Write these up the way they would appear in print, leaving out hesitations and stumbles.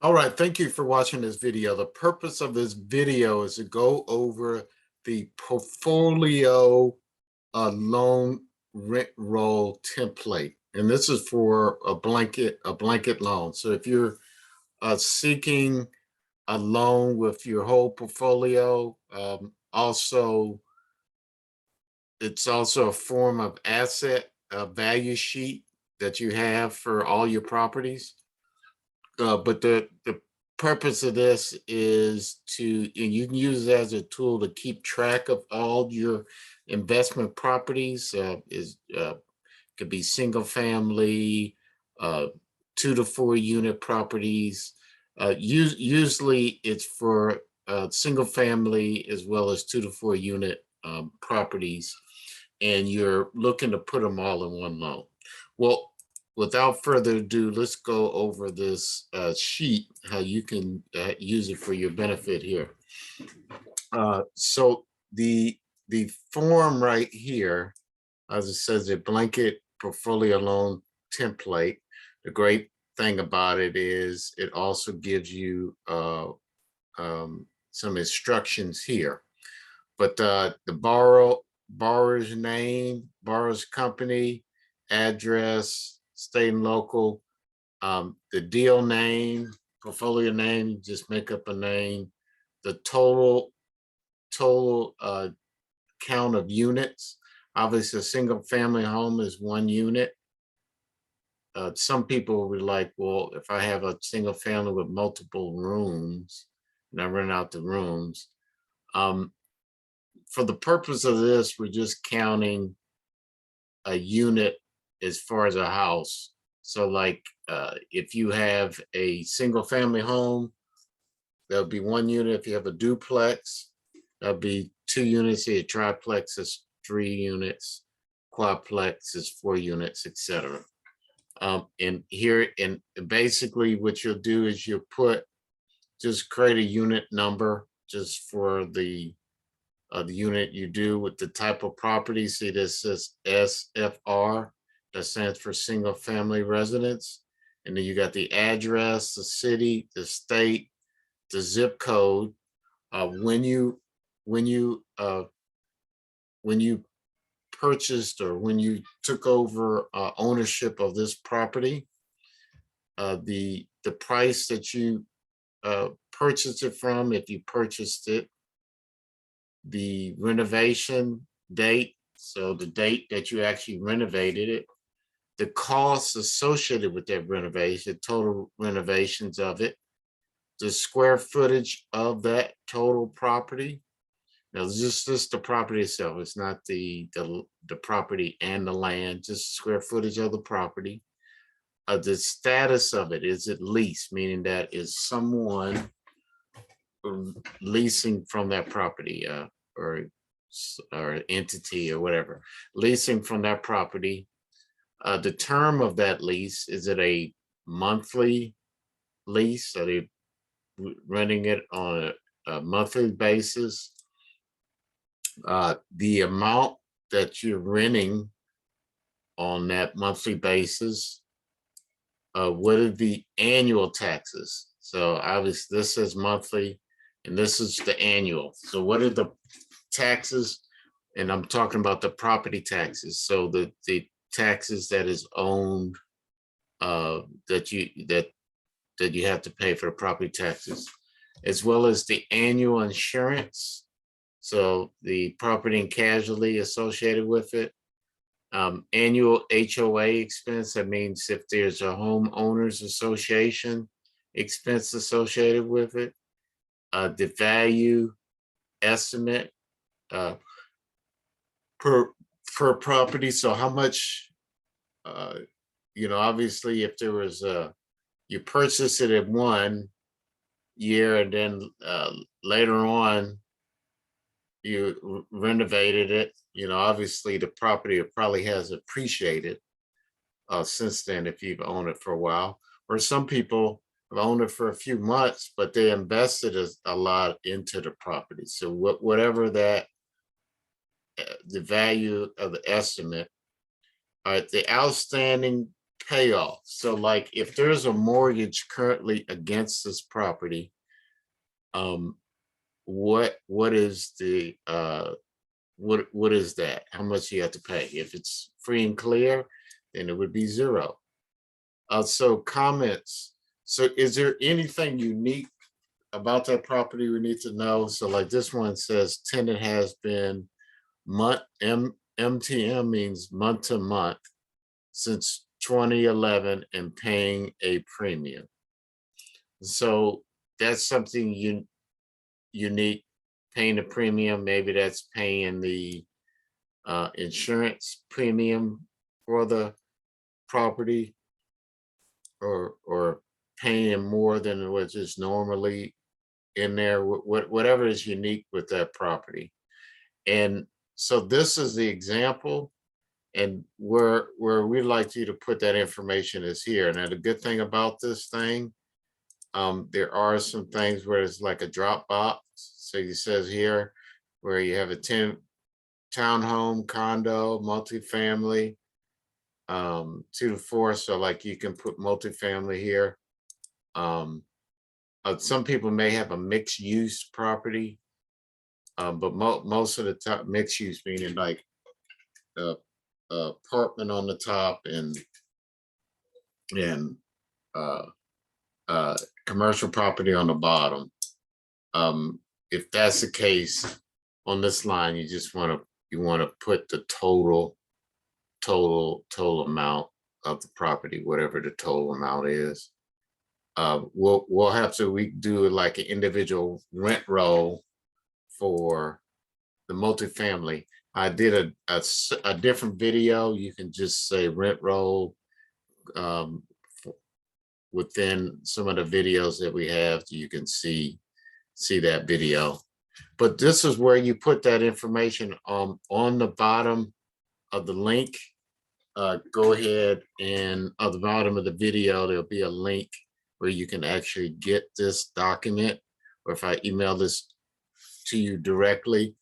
All right, thank you for watching this video. The purpose of this video is to go over the portfolio loan rent roll template. And this is for a blanket loan. So if you're seeking a loan with your whole portfolio, it's also a form of asset value sheet that you have for all your properties. But the purpose of this is and you can use it as a tool to keep track of all your investment properties. Could be single family, 2 to 4 unit properties. Usually it's for single family as well as 2 to 4 unit properties, and you're looking to put them all in one loan. Well, without further ado, let's go over this sheet, how you can use it for your benefit here. So the form right here, as it says, a blanket portfolio loan template. The great thing about it is it also gives you some instructions here. But the borrower's name, borrower's company, address, state and local, the deal name, portfolio name, just make up a name, the total count of units. Obviously, a single family home is 1 unit. Some people would like, well, if I have a single family with multiple rooms and I rent out the rooms, for the purpose of this, we're just counting a unit as far as a house. So like if you have a single family home, there'll be 1 unit. If you have a duplex, that'll be 2 units. A triplex is 3 units, quadplex is 4 units, etc. And here, and basically what you'll do is you'll just create a unit number just for the unit you do with the type of property. See, this says SFR, that stands for single family residence. And then you got the address, the city, the state, the zip code. When you purchased, or when you took over ownership of this property, the price that you purchased it from, if you purchased it, the renovation date, so the date that you actually renovated it, the costs associated with that renovation, total renovations of it, the square footage of that total property. Now, just the property itself. It's not the property and the land, just square footage of the property. The status of it, is it leased, meaning that is someone leasing from that property, or entity or whatever, leasing from that property. The term of that lease, is it a monthly lease? Are they renting it on a monthly basis? The amount that you're renting on that monthly basis, what are the annual taxes? So obviously this is monthly and this is the annual. So what are the taxes? And I'm talking about the property taxes. So the taxes that is owned, that you have to pay for the property taxes, as well as the annual insurance. So the property and casualty associated with it. Annual HOA expense, that means if there's a homeowners association expense associated with it. The value estimate per property. So how much, obviously if there was you purchase it in 1 year and then later on you renovated it, obviously the property probably has appreciated since then, if you've owned it for a while. Or some people have owned it for a few months, but they invested a lot into the property. So whatever that the value of the estimate, the outstanding payoff. So like if there's a mortgage currently against this property, what is the what is that? How much you have to pay? If it's free and clear, then it would be zero. So comments. So is there anything unique about that property we need to know? So like this one says tenant has been MTM means month to month since 2011 and paying a premium. So that's something unique, paying a premium. Maybe that's paying the insurance premium for the property, or paying more than what is normally in there, whatever is unique with that property. And so this is the example, and where we'd like you to put that information is here. Now the good thing about this thing, there are some things where it's like a drop box. So it says here where you have a townhome, condo, multifamily, 2 to 4. So like you can put multifamily here. Some people may have a mixed use property, but most of the time mixed use meaning like apartment on the top and commercial property on the bottom. If that's the case, on this line, you just want to put the total amount of the property, whatever the total amount is. We'll have to do like an individual rent roll for the multifamily. I did a different video. You can just say rent roll within some of the videos that we have. You can see that video. But this is where you put that information on the bottom of the link. Go ahead, and at the bottom of the video, there'll be a link where you can actually get this document, or if I email this to you directly.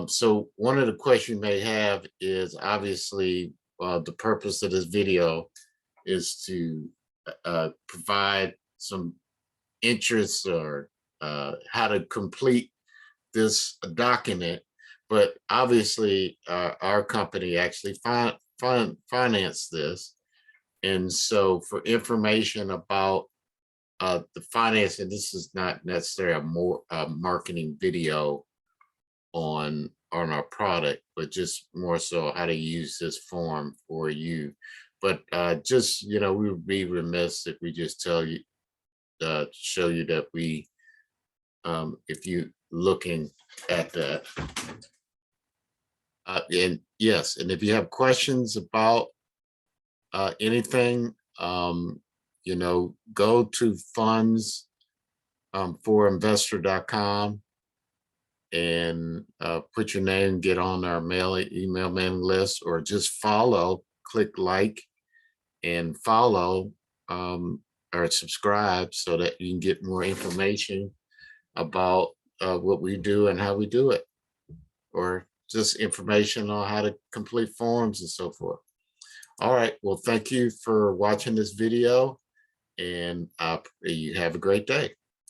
So one of the questions you may have is obviously the purpose of this video is to provide some interest or how to complete this document, but obviously our company actually financed this. And so for information about the financing, this is not necessarily a more marketing video on our product, but just more so how to use this form for you. But just, we would be remiss if we just show you that we, if you looking at that. And yes, and if you have questions about anything, go to funds4investor.com and put your name, get on our email mailing list, or just click like and follow or subscribe so that you can get more information about what we do and how we do it, or just information on how to complete forms and so forth. All right, well, thank you for watching this video, and you have a great day.